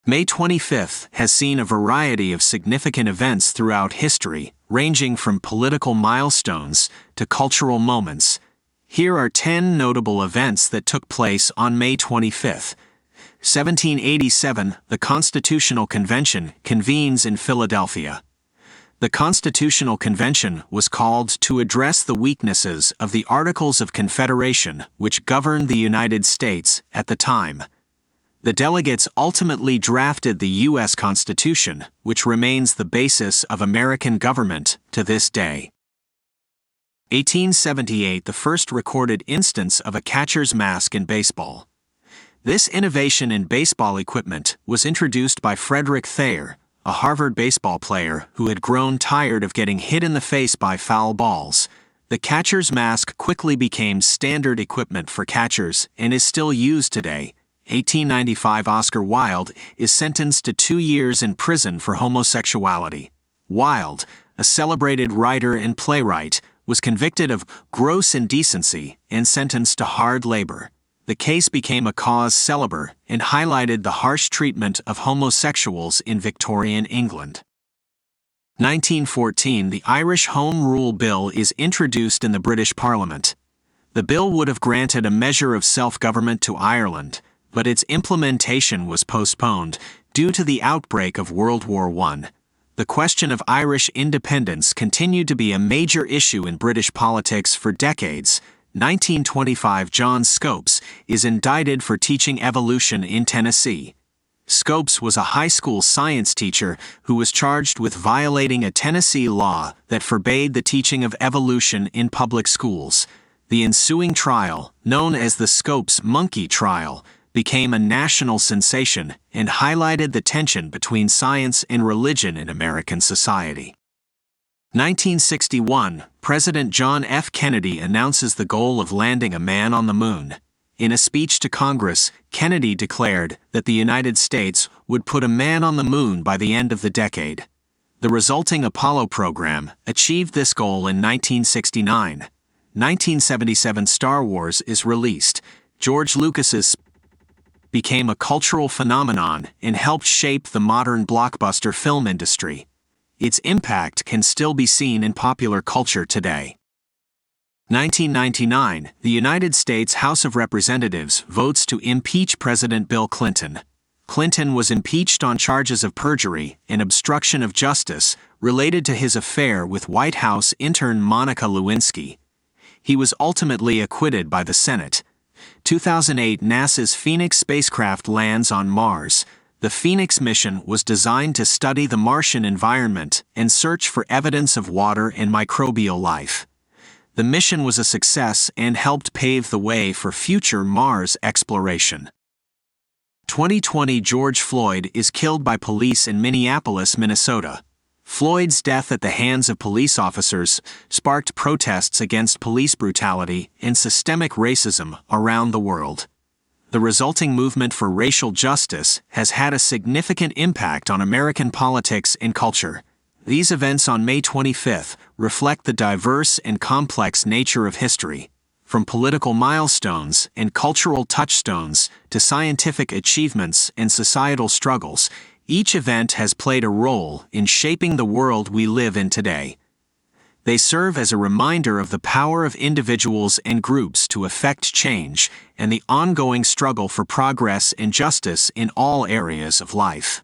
May 25th has seen a variety of significant events throughout history, ranging from political milestones to cultural moments. Here are 10 notable events that took place on May 25th. 1787, the Constitutional Convention convenes in Philadelphia. The Constitutional Convention was called to address the weaknesses of the Articles of Confederation, which governed the United States at the time. The delegates ultimately drafted the U.S. Constitution, which remains the basis of American government to this day. 1878, the first recorded instance of a catcher's mask in baseball. This innovation in baseball equipment was introduced by Frederick Thayer, a Harvard baseball player who had grown tired of getting hit in the face by foul balls. The catcher's mask quickly became standard equipment for catchers and is still used today. 1895, Oscar Wilde is sentenced to 2 years in prison for homosexuality. Wilde, a celebrated writer and playwright, was convicted of gross indecency and sentenced to hard labor. The case became a cause célèbre and highlighted the harsh treatment of homosexuals in Victorian England. 1914, the Irish Home Rule Bill is introduced in the British Parliament. The bill would have granted a measure of self-government to Ireland, but its implementation was postponed due to the outbreak of World War I. The question of Irish independence continued to be a major issue in British politics for decades. 1925, John Scopes is indicted for teaching evolution in Tennessee. Scopes was a high school science teacher who was charged with violating a Tennessee law that forbade the teaching of evolution in public schools. The ensuing trial, known as the Scopes Monkey Trial, became a national sensation and highlighted the tension between science and religion in American society. 1961, President John F. Kennedy announces the goal of landing a man on the moon. In a speech to Congress, Kennedy declared that the United States would put a man on the moon by the end of the decade. The resulting Apollo program achieved this goal in 1969. 1977, Star Wars is released. George Lucas's became a cultural phenomenon and helped shape the modern blockbuster film industry. Its impact can still be seen in popular culture today. 1999, the United States House of Representatives votes to impeach President Bill Clinton. Clinton was impeached on charges of perjury and obstruction of justice related to his affair with White House intern Monica Lewinsky. He was ultimately acquitted by the Senate. 2008, NASA's Phoenix spacecraft lands on Mars. The Phoenix mission was designed to study the Martian environment and search for evidence of water and microbial life. The mission was a success and helped pave the way for future Mars exploration. 2020, George Floyd is killed by police in Minneapolis, Minnesota. Floyd's death at the hands of police officers sparked protests against police brutality and systemic racism around the world. The resulting movement for racial justice has had a significant impact on American politics and culture. These events on May 25th reflect the diverse and complex nature of history. From political milestones and cultural touchstones to scientific achievements and societal struggles, each event has played a role in shaping the world we live in today. They serve as a reminder of the power of individuals and groups to effect change and the ongoing struggle for progress and justice in all areas of life.